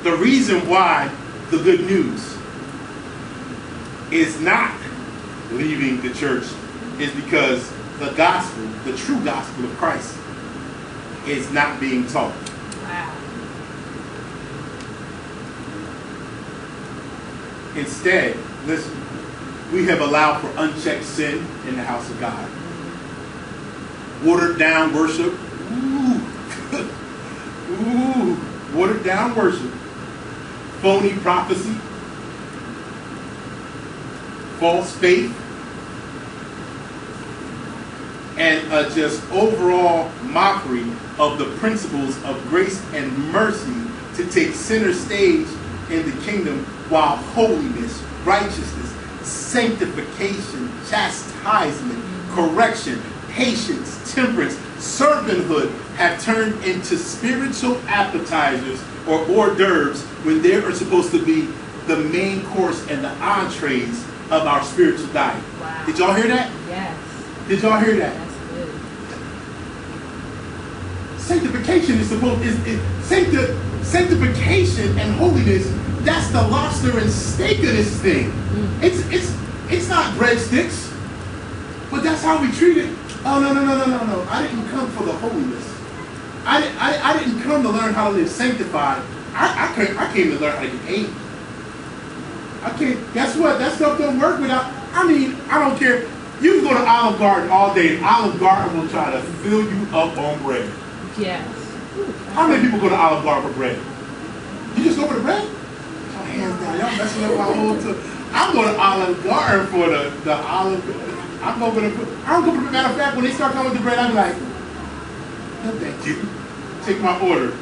The reason why the good news is not leaving the church is because the gospel, the true gospel of Christ, is not being taught. Wow. Instead, listen, we have allowed for unchecked sin in the house of God. Watered down worship. Ooh, watered down worship. Phony prophecy. False faith. And a just overall mockery of the principles of grace and mercy to take center stage in the kingdom, while holiness, righteousness, sanctification, chastisement, correction, patience, temperance, servanthood have turned into spiritual appetizers or hors d'oeuvres when they are supposed to be the main course and the entrees of our spiritual diet. Wow. Did y'all hear that? Yes. Did y'all hear that? That's good. Sanctification is supposed sanctification and holiness. That's the lobster and steak of this thing. It's not breadsticks, but that's how we treat it. Oh no! I didn't come for the holiness. I didn't come to learn how to live sanctified. I came to learn how to get paid. I can't. Guess what? That stuff don't work without. I mean, I don't care. You can go to Olive Garden all day. Olive Garden will try to fill you up on bread. Yes. How many people go to Olive Garden for bread? You just go for the bread? Oh, hands down, y'all messing up my whole time. I'm going to Olive Garden for the olive. I don't go for the matter of fact, when they start coming with the bread, I'm like, no thank you. Take my order.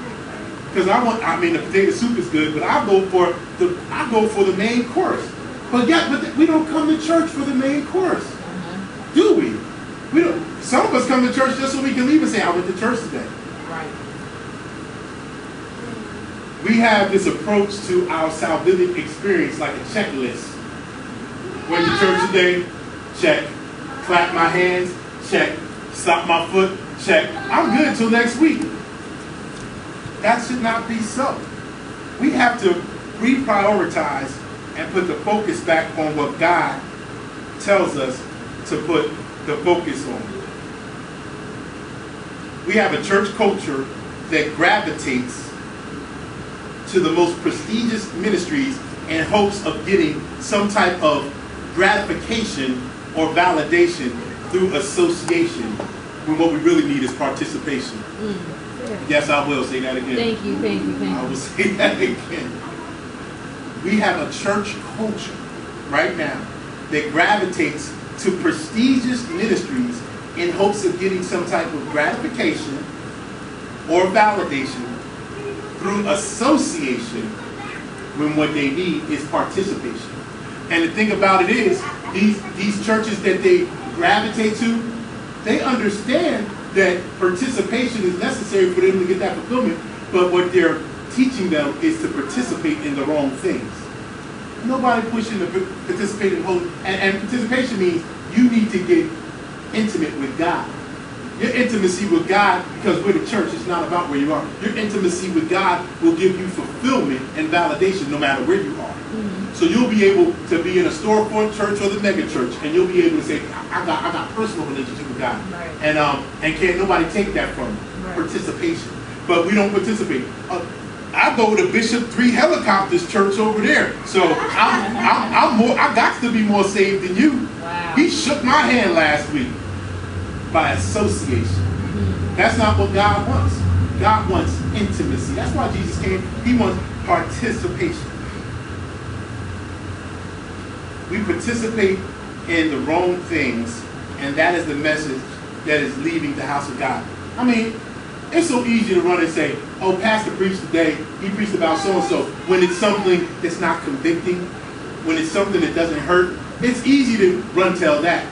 Because the potato soup is good, but I go for the main course. But we don't come to church for the main course. Do we? We don't. Some of us come to church just so we can leave and say, I went to church today. Right. We have this approach to our salvific experience like a checklist. Went to church today? Check. Clap my hands? Check. Stop my foot? Check. I'm good till next week. That should not be so. We have to reprioritize and put the focus back on what God tells us to put the focus on. We have a church culture that gravitates to the most prestigious ministries in hopes of getting some type of gratification or validation through association, when what we really need is participation. Yes, I will say that again. Thank you. I will say that again. We have a church culture right now that gravitates to prestigious ministries in hopes of getting some type of gratification or validation through association, when what they need is participation. And the thing about it is, these churches that they gravitate to, they understand that participation is necessary for them to get that fulfillment, but what they're teaching them is to participate in the wrong things. Nobody pushing to participate in holy, and participation means you need to get intimate with God. Your intimacy with God, because we're the church, it's not about where you are. Your intimacy with God will give you fulfillment and validation no matter where you are. So you'll be able to be in a storefront church or the mega church, and you'll be able to say, I got personal relationship with God. Right. And can't nobody take that from me. Right. Participation. But we don't participate. I go to Bishop 3 Helicopters Church over there. So I got to be more saved than you. Wow. He shook my hand last week by association. That's not what God wants. God wants intimacy. That's why Jesus came. He wants participation. We participate in the wrong things, and that is the message that is leaving the house of God. I mean, it's so easy to run and say, oh, pastor preached today, he preached about so-and-so, when it's something that's not convicting, when it's something that doesn't hurt. It's easy to run tell that.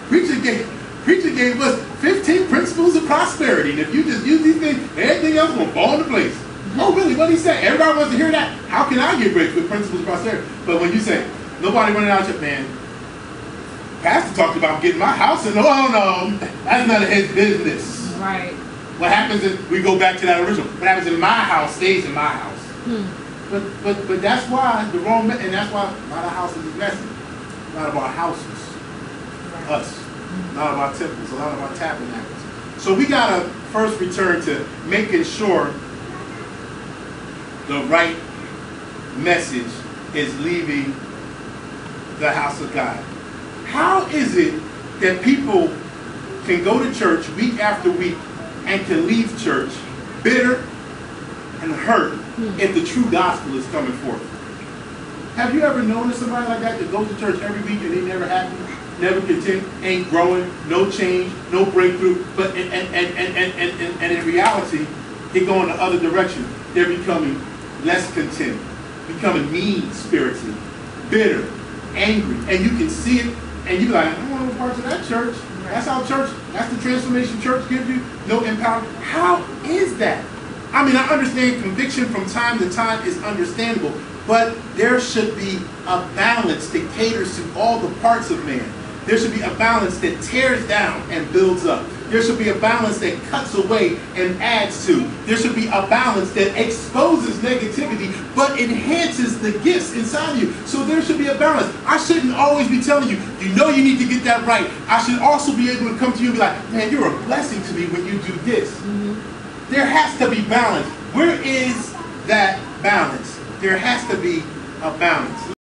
Preacher gave us 15 principles of prosperity, and if you just use these things, everything else will fall into place. Oh, really? What did he say? Everybody wants to hear that. How can I get rich with principles of prosperity? But when you say, nobody running out your man, pastor talked about getting my house, and oh no, that's none of his business. Right. What happens is, we go back to that original. What happens in my house stays in my house. But that's why the wrong, and that's why a lot of houses is messy. A lot of our houses, us, a lot of our temples, a lot of our tabernacles. So we gotta first return to making sure the right message is leaving the house of God. How is it that people can go to church week after week and can leave church bitter and hurt if the true gospel is coming forth? Have you ever noticed somebody like that goes to church every week and they never happy, never content, ain't growing, no change, no breakthrough, but and in reality, they go in the other direction. They're becoming less content, becoming mean-spirited, bitter, angry, and you can see it, and you're like, I don't want no parts of that church. That's how church, that's the transformation church gives you, no empowerment. How is that? I mean, I understand conviction from time to time is understandable, but there should be a balance that caters to all the parts of man. There should be a balance that tears down and builds up. There should be a balance that cuts away and adds to. There should be a balance that exposes negativity but enhances the gifts inside of you. So there should be a balance. I shouldn't always be telling you, you know you need to get that right. I should also be able to come to you and be like, man, you're a blessing to me when you do this. There has to be balance. Where is that balance? There has to be a balance.